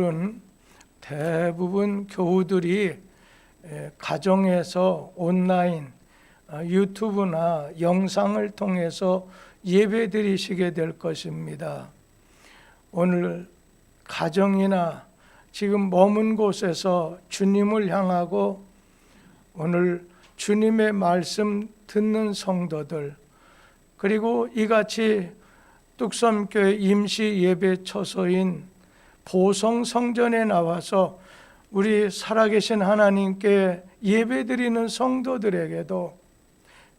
오늘은 대부분 교우들이 가정에서 온라인 유튜브나 영상을 통해서 예배 드리시게 될 것입니다. 오늘 가정이나 지금 머문 곳에서 주님을 향하고 오늘 주님의 말씀 듣는 성도들, 그리고 이같이 뚝섬교회 임시 예배 처소인 보성 성전에 나와서 우리 살아계신 하나님께 예배드리는 성도들에게도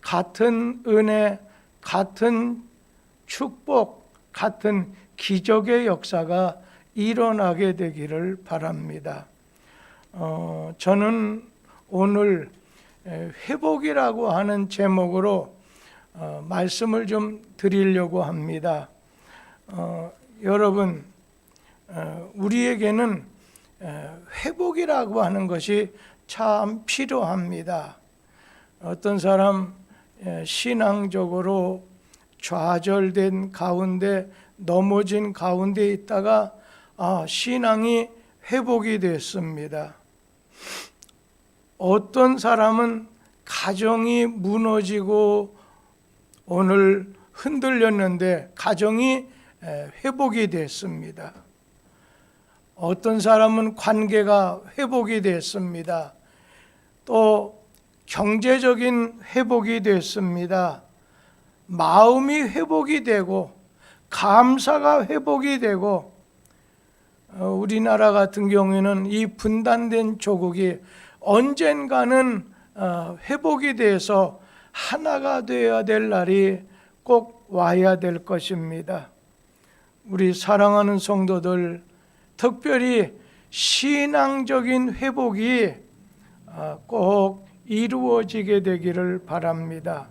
같은 은혜, 같은 축복, 같은 기적의 역사가 일어나게 되기를 바랍니다. 저는 오늘 회복이라고 하는 제목으로 말씀을 좀 드리려고 합니다. 여러분, 우리에게는 회복이라고 하는 것이 참 필요합니다. 어떤 사람 신앙적으로 좌절된 가운데, 넘어진 가운데 있다가 신앙이 회복이 됐습니다. 어떤 사람은 가정이 무너지고 오늘 흔들렸는데 가정이 회복이 됐습니다. 어떤 사람은 관계가 회복이 됐습니다. 또 경제적인 회복이 됐습니다. 마음이 회복이 되고 감사가 회복이 되고, 우리나라 같은 경우에는 이 분단된 조국이 언젠가는 회복이 돼서 하나가 되어야 될 날이 꼭 와야 될 것입니다. 우리 사랑하는 성도들, 특별히 신앙적인 회복이 꼭 이루어지게 되기를 바랍니다.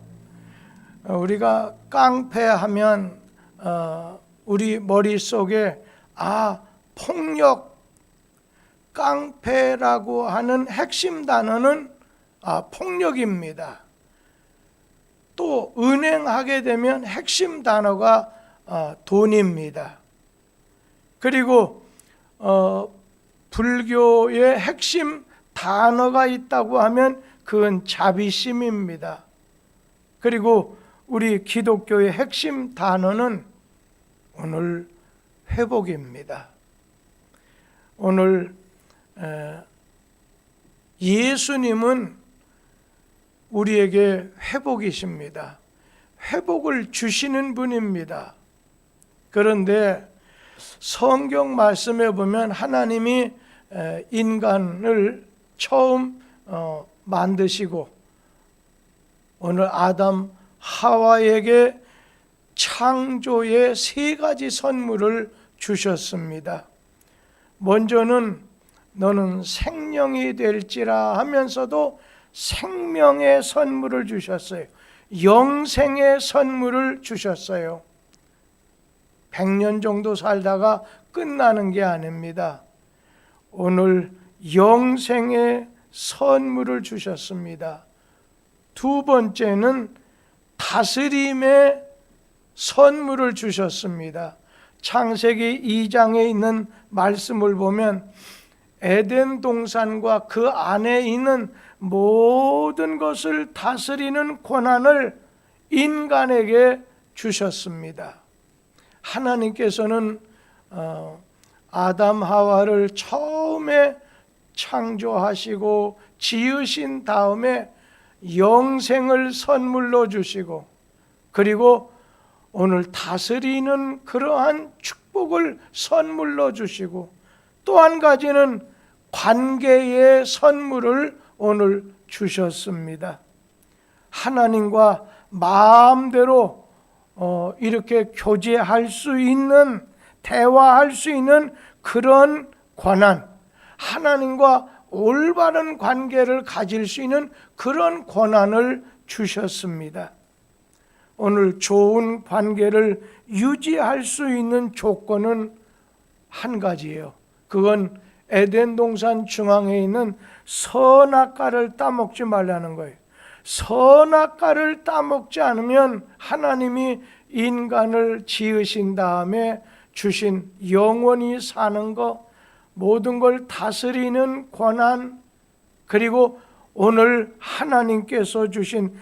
우리가 깡패하면 우리 머릿속에 폭력, 깡패라고 하는 핵심 단어는 폭력입니다. 또 은행하게 되면 핵심 단어가 돈입니다. 그리고 불교의 핵심 단어가 있다고 하면 그건 자비심입니다. 그리고 우리 기독교의 핵심 단어는 오늘 회복입니다. 오늘 예수님은 우리에게 회복이십니다. 회복을 주시는 분입니다. 그런데 성경 말씀에 보면 하나님이 인간을 처음 만드시고 오늘 아담 하와에게 창조의 세 가지 선물을 주셨습니다. 먼저는 너는 생명이 될지라 하면서도 생명의 선물을 주셨어요. 영생의 선물을 주셨어요. 100년 정도 살다가 끝나는 게 아닙니다. 오늘 영생의 선물을 주셨습니다. 두 번째는 다스림의 선물을 주셨습니다. 창세기 2장에 있는 말씀을 보면 에덴 동산과 그 안에 있는 모든 것을 다스리는 권한을 인간에게 주셨습니다. 하나님께서는 아담 하와를 처음에 창조하시고 지으신 다음에 영생을 선물로 주시고, 그리고 오늘 다스리는 그러한 축복을 선물로 주시고, 또 한 가지는 관계의 선물을 오늘 주셨습니다. 하나님과 마음대로 이렇게 교제할 수 있는, 대화할 수 있는 그런 권한, 하나님과 올바른 관계를 가질 수 있는 그런 권한을 주셨습니다. 오늘 좋은 관계를 유지할 수 있는 조건은 한 가지예요. 그건 에덴 동산 중앙에 있는 선악과를 따먹지 말라는 거예요. 선악과를 따먹지 않으면 하나님이 인간을 지으신 다음에 주신 영원히 사는 것, 모든 걸 다스리는 권한, 그리고 오늘 하나님께서 주신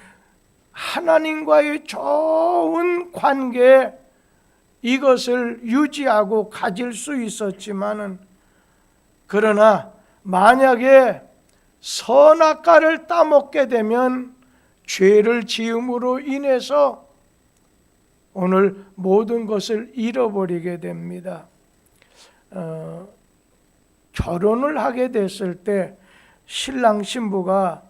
하나님과의 좋은 관계, 이것을 유지하고 가질 수 있었지만은, 그러나 만약에 선악과를 따먹게 되면 죄를 지음으로 인해서 오늘 모든 것을 잃어버리게 됩니다. 결혼을 하게 됐을 때 신랑 신부가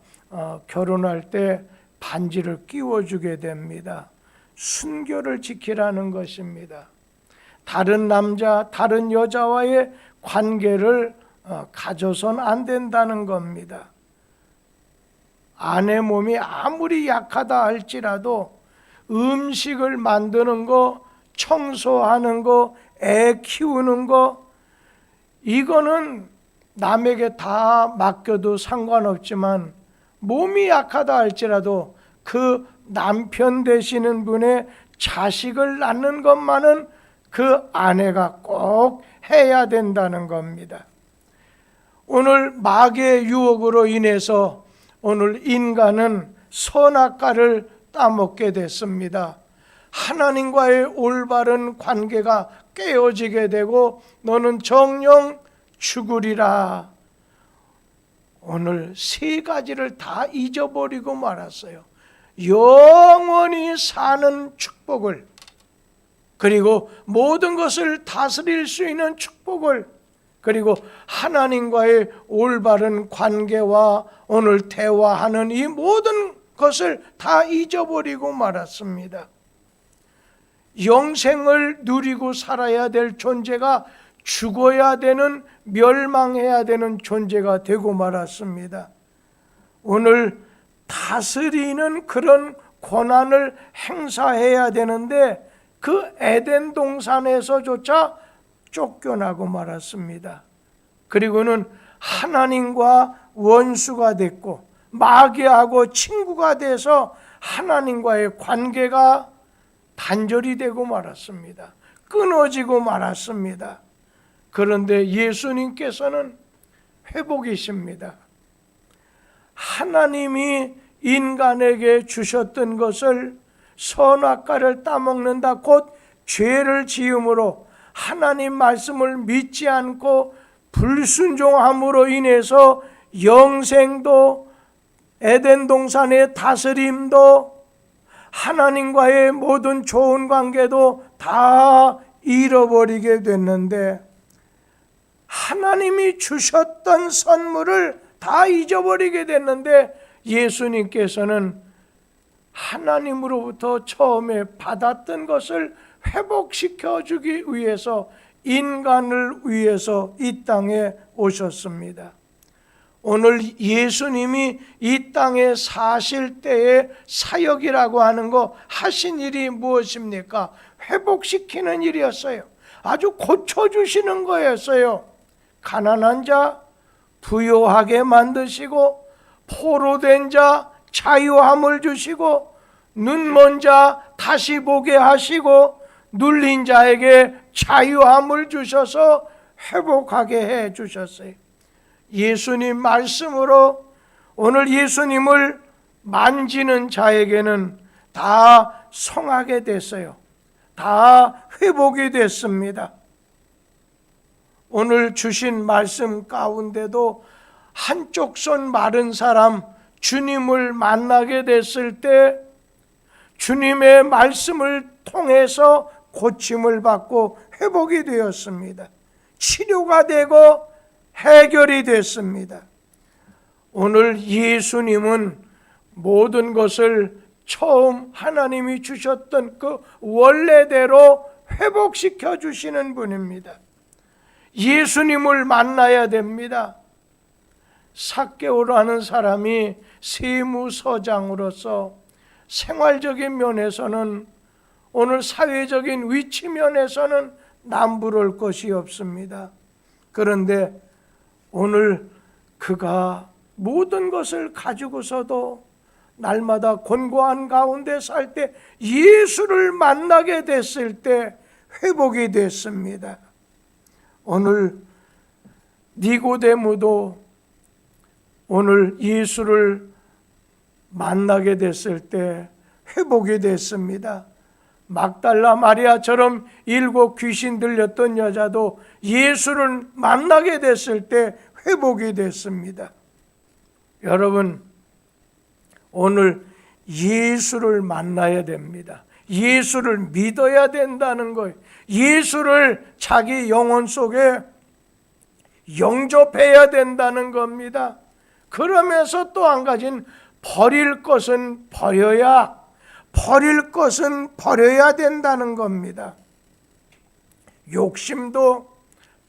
결혼할 때 반지를 끼워주게 됩니다. 순교를 지키라는 것입니다. 다른 남자, 다른 여자와의 관계를 가져선 안 된다는 겁니다. 아내 몸이 아무리 약하다 할지라도 음식을 만드는 거, 청소하는 거, 애 키우는 거, 이거는 남에게 다 맡겨도 상관없지만 몸이 약하다 할지라도 그 남편 되시는 분의 자식을 낳는 것만은 그 아내가 꼭 해야 된다는 겁니다. 오늘 마귀의 유혹으로 인해서 오늘 인간은 선악과를 따먹게 됐습니다. 하나님과의 올바른 관계가 깨어지게 되고 너는 정녕 죽으리라. 오늘 세 가지를 다 잊어버리고 말았어요. 영원히 사는 축복을, 그리고 모든 것을 다스릴 수 있는 축복을, 그리고 하나님과의 올바른 관계와 오늘 대화하는 이 모든 것을 다 잊어버리고 말았습니다. 영생을 누리고 살아야 될 존재가 죽어야 되는, 멸망해야 되는 존재가 되고 말았습니다. 오늘 다스리는 그런 권한을 행사해야 되는데 그 에덴 동산에서조차 쫓겨나고 말았습니다. 그리고는 하나님과 원수가 됐고 마귀하고 친구가 돼서 하나님과의 관계가 단절이 되고 말았습니다. 끊어지고 말았습니다. 그런데 예수님께서는 회복이십니다. 하나님이 인간에게 주셨던 것을, 선악과를 따먹는다, 곧 죄를 지음으로 하나님 말씀을 믿지 않고 불순종함으로 인해서 영생도, 에덴 동산의 다스림도, 하나님과의 모든 좋은 관계도 다 잃어버리게 됐는데, 하나님이 주셨던 선물을 다 잊어버리게 됐는데, 예수님께서는 하나님으로부터 처음에 받았던 것을 회복시켜 주기 위해서 인간을 위해서 이 땅에 오셨습니다. 오늘 예수님이 이 땅에 사실 때의 사역이라고 하는 거 하신 일이 무엇입니까? 회복시키는 일이었어요. 아주 고쳐주시는 거였어요. 가난한 자 부요하게 만드시고, 포로된 자 자유함을 주시고, 눈먼 자 다시 보게 하시고, 눌린 자에게 자유함을 주셔서 회복하게 해 주셨어요. 예수님 말씀으로 오늘 예수님을 만지는 자에게는 다 성하게 됐어요. 다 회복이 됐습니다. 오늘 주신 말씀 가운데도 한쪽 손 마른 사람, 주님을 만나게 됐을 때 주님의 말씀을 통해서 고침을 받고 회복이 되었습니다. 치료가 되고 해결이 됐습니다. 오늘 예수님은 모든 것을 처음 하나님이 주셨던 그 원래대로 회복시켜 주시는 분입니다. 예수님을 만나야 됩니다. 삭개오라는 사람이 세무서장으로서 생활적인 면에서는, 오늘 사회적인 위치 면에서는 남부러울 것이 없습니다. 그런데 오늘 그가 모든 것을 가지고서도 날마다 곤고한 가운데 살 때 예수를 만나게 됐을 때 회복이 됐습니다. 오늘 니고데모도 오늘 예수를 만나게 됐을 때 회복이 됐습니다. 막달라 마리아처럼 7 귀신 들렸던 여자도 예수를 만나게 됐을 때 회복이 됐습니다. 여러분, 오늘 예수를 만나야 됩니다. 예수를 믿어야 된다는 거예요. 예수를 자기 영혼 속에 영접해야 된다는 겁니다. 그러면서 또 한 가지는 버릴 것은 버려야 된다는 겁니다. 욕심도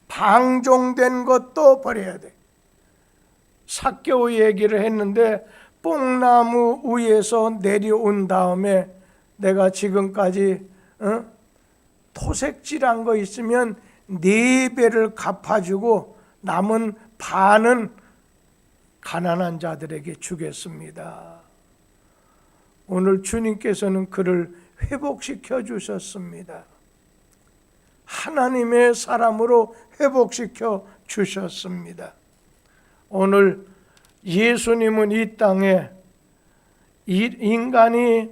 방종된 것도 버려야 돼. 삭개오 얘기를 했는데 뽕나무 위에서 내려온 다음에 내가 지금까지 토색질한 거 있으면 4배를 갚아주고 남은 반은 가난한 자들에게 주겠습니다. 오늘 주님께서는 그를 회복시켜 주셨습니다. 하나님의 사람으로 회복시켜 주셨습니다. 오늘 예수님은 이 땅에 인간이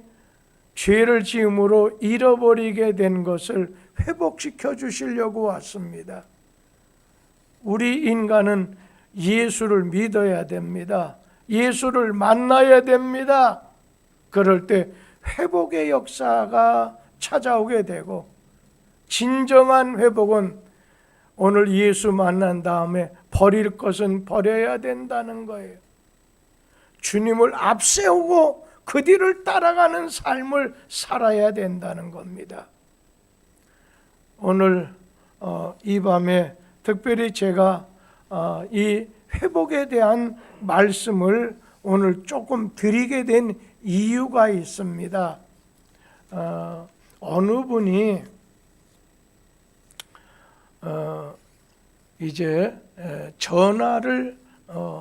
죄를 지음으로 잃어버리게 된 것을 회복시켜 주시려고 왔습니다. 우리 인간은 예수를 믿어야 됩니다. 예수를 만나야 됩니다. 그럴 때 회복의 역사가 찾아오게 되고, 진정한 회복은 오늘 예수 만난 다음에 버릴 것은 버려야 된다는 거예요. 주님을 앞세우고 그 뒤를 따라가는 삶을 살아야 된다는 겁니다. 오늘 이 밤에 특별히 제가 이 회복에 대한 말씀을 오늘 조금 드리게 된 이유가 있습니다. 어느 분이 이제 전화를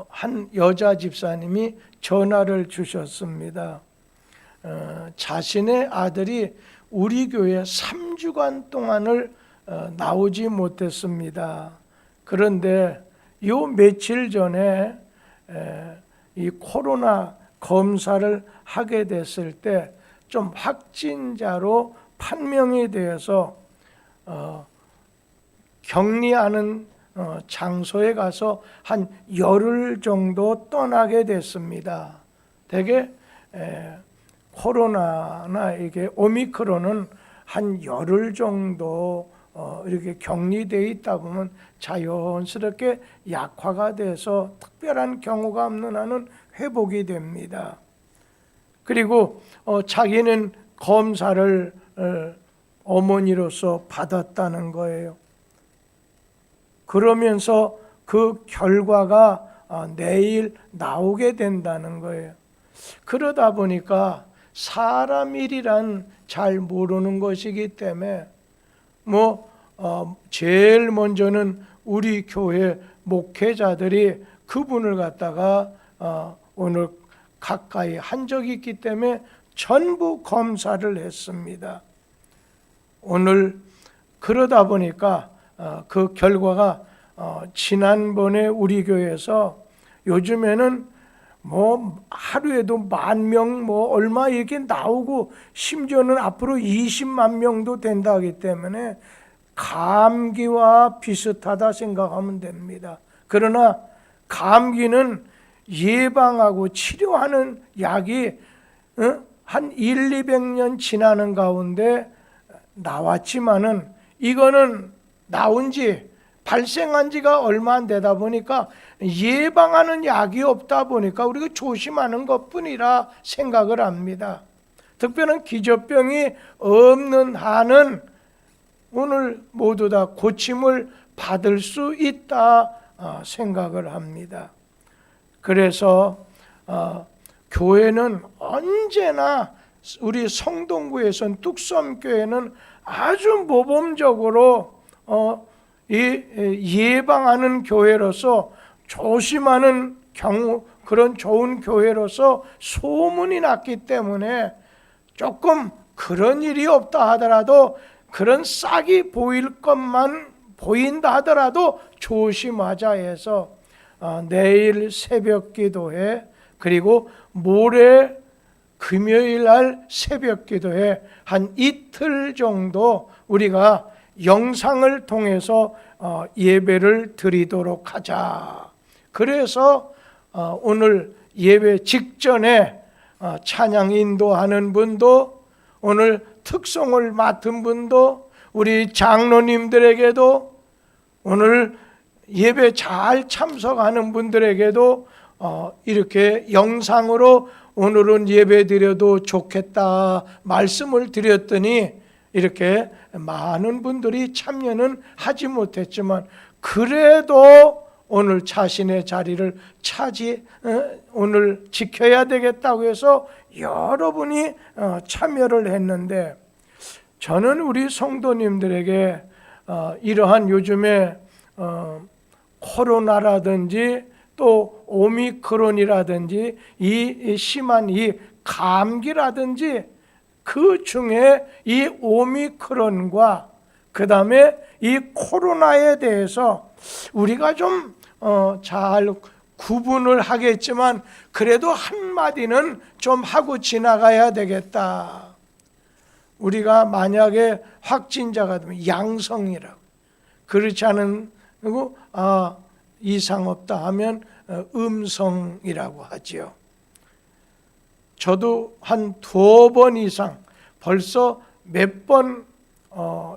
한 여자 집사님이 전화를 주셨습니다. 자신의 아들이 우리 교회 3주간 동안을 나오지 못했습니다. 그런데 요 며칠 전에 이 코로나 검사를 하게 됐을 때 좀 확진자로 판명이 되어서 격리하는 장소에 가서 한 열흘 정도 떠나게 됐습니다. 되게 코로나나 이게 오미크론은 한 열흘 정도 이렇게 격리되어 있다 보면 자연스럽게 약화가 돼서 특별한 경우가 없는 한은 회복이 됩니다. 그리고 자기는 검사를 어머니로서 받았다는 거예요. 그러면서 그 결과가 내일 나오게 된다는 거예요. 그러다 보니까 사람 일이란 잘 모르는 것이기 때문에 제일 먼저는 우리 교회 목회자들이 그분을 갖다가 오늘 가까이 한 적이 있기 때문에 전부 검사를 했습니다. 오늘 그러다 보니까 그 결과가 지난번에 우리 교회에서 요즘에는 하루에도 10,000명 얼마 이렇게 나오고 심지어는 앞으로 20만 명도 된다 하기 때문에 감기와 비슷하다 생각하면 됩니다. 그러나 감기는 예방하고 치료하는 약이 한 100-200년 지나는 가운데 나왔지만은 이거는 나온 지 발생한 지가 얼마 안 되다 보니까 예방하는 약이 없다 보니까 우리가 조심하는 것뿐이라 생각을 합니다. 특별한 기저병이 없는 한은 오늘 모두 다 고침을 받을 수 있다 생각을 합니다. 그래서 교회는 언제나 우리 성동구에선 뚝섬교회는 아주 모범적으로 예방하는 교회로서 조심하는 경우 그런 좋은 교회로서 소문이 났기 때문에 조금 그런 일이 없다 하더라도 그런 싹이 보일 것만 보인다 하더라도 조심하자 해서 내일 새벽 기도회 그리고 모레 금요일 날 새벽 기도회 한 이틀 정도 우리가 영상을 통해서 예배를 드리도록 하자. 그래서 오늘 예배 직전에 찬양 인도하는 분도 오늘 특송을 맡은 분도 우리 장로님들에게도 오늘 예배 잘 참석하는 분들에게도 이렇게 영상으로 오늘은 예배 드려도 좋겠다 말씀을 드렸더니 이렇게 많은 분들이 참여는 하지 못했지만 그래도 오늘 자신의 자리를 오늘 지켜야 되겠다고 해서 여러분이 참여를 했는데 저는 우리 성도님들에게 이러한 요즘에 코로나라든지 또 오미크론이라든지 이 심한 이 감기라든지 그 중에 이 오미크론과 그 다음에 이 코로나에 대해서 우리가 좀 잘 구분을 하겠지만 그래도 한마디는 좀 하고 지나가야 되겠다. 우리가 만약에 확진자가 되면 양성이라고, 그렇지 않은 그리고 이상 없다 하면 음성이라고 하지요. 저도 한 2번 이상 벌써 몇 번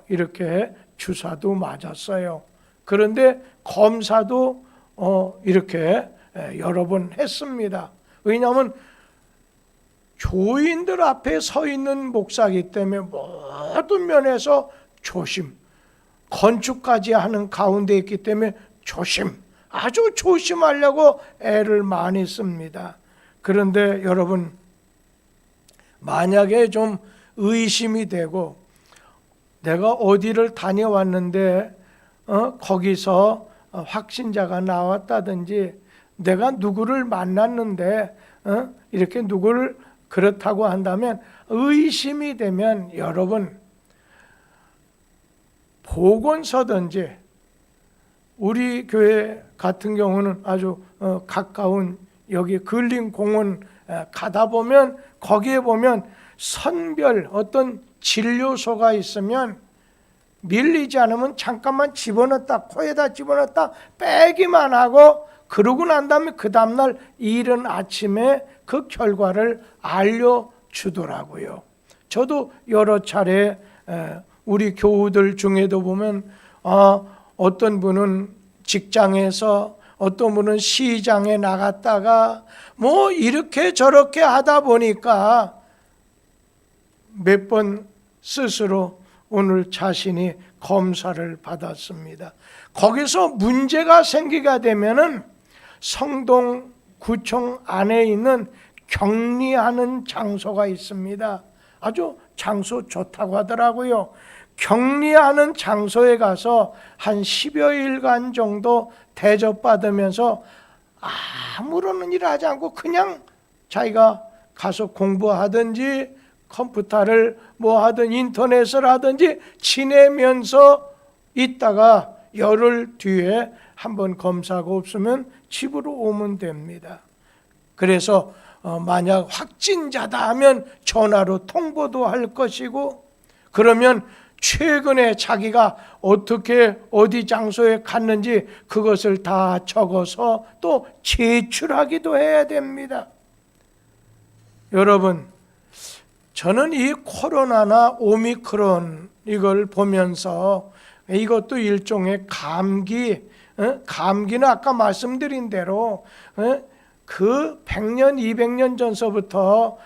이렇게 주사도 맞았어요. 그런데 검사도 이렇게 여러 번 했습니다. 왜냐하면 교인들 앞에 서 있는 목사이기 때문에 모든 면에서 조심, 건축까지 하는 가운데 있기 때문에 조심, 아주 조심하려고 애를 많이 씁니다. 그런데 여러분, 만약에 좀 의심이 되고 내가 어디를 다녀왔는데 거기서 확진자가 나왔다든지 내가 누구를 만났는데 이렇게 누구를 그렇다고 한다면 의심이 되면 여러분 보건소든지 우리 교회 같은 경우는 아주 가까운 여기 근린공원 가다 보면 거기에 보면 선별 어떤 진료소가 있으면 밀리지 않으면 잠깐만 집어넣었다 코에다 집어넣었다 빼기만 하고 그러고 난 다음에 그 다음날 이른 아침에 그 결과를 알려주더라고요. 저도 여러 차례 우리 교우들 중에도 보면 어떤 분은 직장에서 어떤 분은 시장에 나갔다가 뭐 이렇게 저렇게 하다 보니까 몇 번 스스로 오늘 자신이 검사를 받았습니다. 거기서 문제가 생기게 되면은 성동구청 안에 있는 격리하는 장소가 있습니다. 아주 장소 좋다고 하더라고요. 격리하는 장소에 가서 한 10여일간 정도 대접받으면서 아무런 일 하지 않고 그냥 자기가 가서 공부하든지 컴퓨터를 뭐 하든 인터넷을 하든지 지내면서 있다가 열흘 뒤에 한번 검사가 없으면 집으로 오면 됩니다. 그래서 만약 확진자다 하면 전화로 통보도 할 것이고 그러면 최근에 자기가 어떻게 어디 장소에 갔는지 그것을 다 적어서 또 제출하기도 해야 됩니다. 여러분, 저는 이 코로나나 오미크론 이걸 보면서 이것도 일종의 감기는 아까 말씀드린 대로 그 100년, 200년 전서부터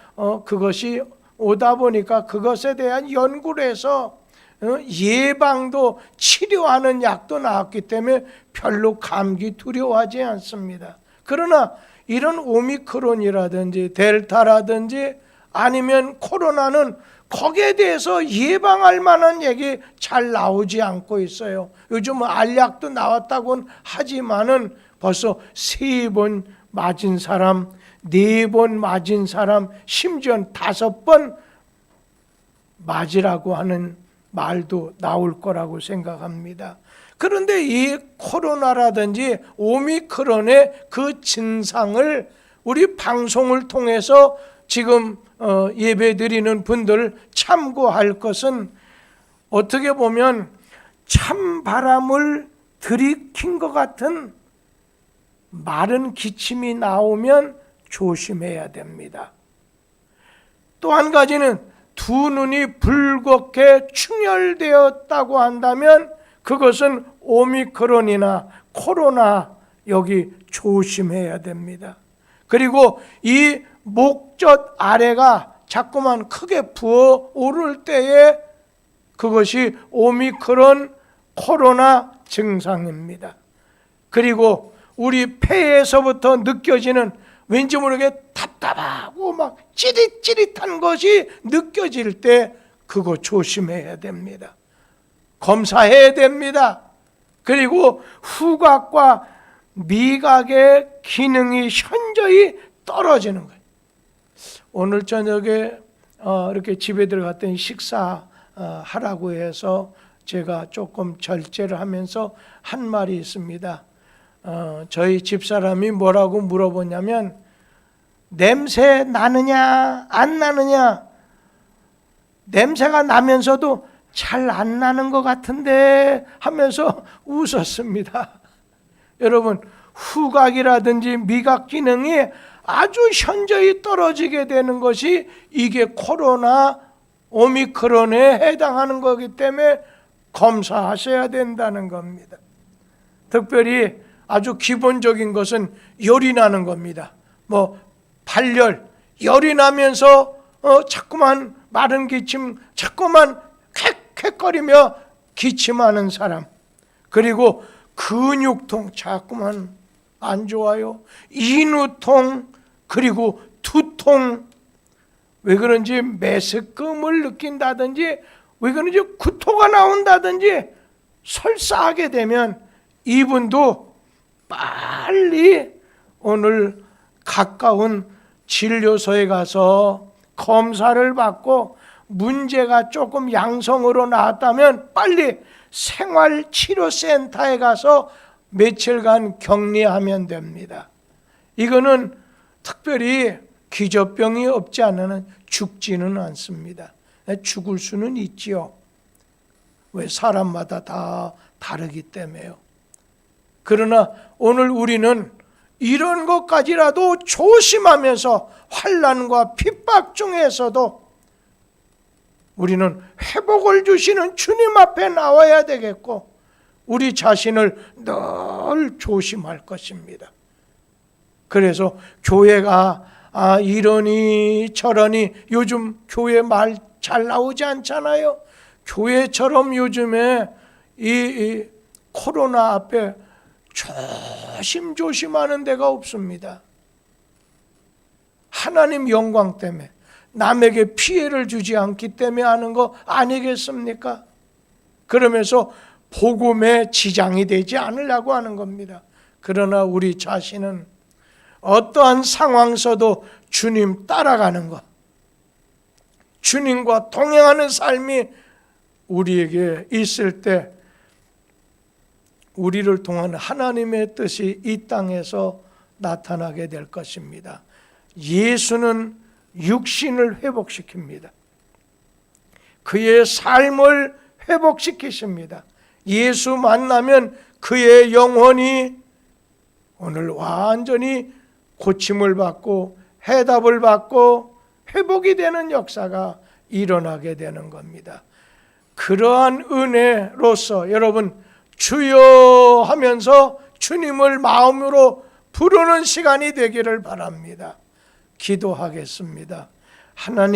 그것이 오다 보니까 그것에 대한 연구를 해서 예방도 치료하는 약도 나왔기 때문에 별로 감기 두려워하지 않습니다. 그러나 이런 오미크론이라든지 델타라든지 아니면 코로나는 거기에 대해서 예방할 만한 얘기 잘 나오지 않고 있어요. 요즘 알약도 나왔다고는 하지만은 벌써 3번 맞은 사람, 4번 맞은 사람, 심지어 5번 맞으라고 하는 말도 나올 거라고 생각합니다. 그런데 이 코로나라든지 오미크론의 그 증상을 우리 방송을 통해서 지금 예배 드리는 분들 참고할 것은, 어떻게 보면 찬바람을 들이킨 것 같은 마른 기침이 나오면 조심해야 됩니다. 또 한 가지는 두 눈이 붉게 충혈되었다고 한다면 그것은 오미크론이나 코로나, 여기 조심해야 됩니다. 그리고 이 목젖 아래가 자꾸만 크게 부어오를 때에 그것이 오미크론 코로나 증상입니다. 그리고 우리 폐에서부터 느껴지는 왠지 모르게 답답하고 막 찌릿찌릿한 것이 느껴질 때 그거 조심해야 됩니다. 검사해야 됩니다. 그리고 후각과 미각의 기능이 현저히 떨어지는 거예요. 오늘 저녁에 이렇게 집에 들어갔더니 식사하라고 해서 제가 조금 절제를 하면서 한 말이 있습니다. 저희 집사람이 뭐라고 물어보냐면, 냄새 나느냐 안 나느냐, 냄새가 나면서도 잘 안 나는 것 같은데 하면서 웃었습니다. 여러분, 후각이라든지 미각 기능이 아주 현저히 떨어지게 되는 것이 이게 코로나 오미크론에 해당하는 거기 때문에 검사하셔야 된다는 겁니다. 특별히 아주 기본적인 것은 열이 나는 겁니다. 발열, 열이 나면서 자꾸만 마른 기침, 자꾸만 캑캑거리며 기침하는 사람, 그리고 근육통 자꾸만 안 좋아요. 인후통, 그리고 두통, 왜 그런지 메스꺼움을 느낀다든지, 왜 그런지 구토가 나온다든지 설사하게 되면 이분도 빨리 오늘 가까운 진료소에 가서 검사를 받고 문제가 조금 양성으로 나왔다면 빨리 생활치료센터에 가서 며칠간 격리하면 됩니다. 이거는 특별히 기저병이 없지 않으면 죽지는 않습니다. 죽을 수는 있지요. 왜? 사람마다 다 다르기 때문에요. 그러나 오늘 우리는 이런 것까지라도 조심하면서 환난과 핍박 중에서도 우리는 회복을 주시는 주님 앞에 나와야 되겠고, 우리 자신을 늘 조심할 것입니다. 그래서 교회가 이러니 저러니, 요즘 교회 말 잘 나오지 않잖아요. 교회처럼 요즘에 이 코로나 앞에 조심조심하는 데가 없습니다. 하나님 영광 때문에, 남에게 피해를 주지 않기 때문에 하는 거 아니겠습니까? 그러면서 복음에 지장이 되지 않으려고 하는 겁니다. 그러나 우리 자신은 어떠한 상황서도 주님 따라가는 것, 주님과 동행하는 삶이 우리에게 있을 때 우리를 통한 하나님의 뜻이 이 땅에서 나타나게 될 것입니다. 예수는 육신을 회복시킵니다. 그의 삶을 회복시키십니다. 예수 만나면 그의 영혼이 오늘 완전히 고침을 받고 해답을 받고 회복이 되는 역사가 일어나게 되는 겁니다. 그러한 은혜로서 여러분, 주여 하면서 주님을 마음으로 부르는 시간이 되기를 바랍니다. 기도하겠습니다. 하나님,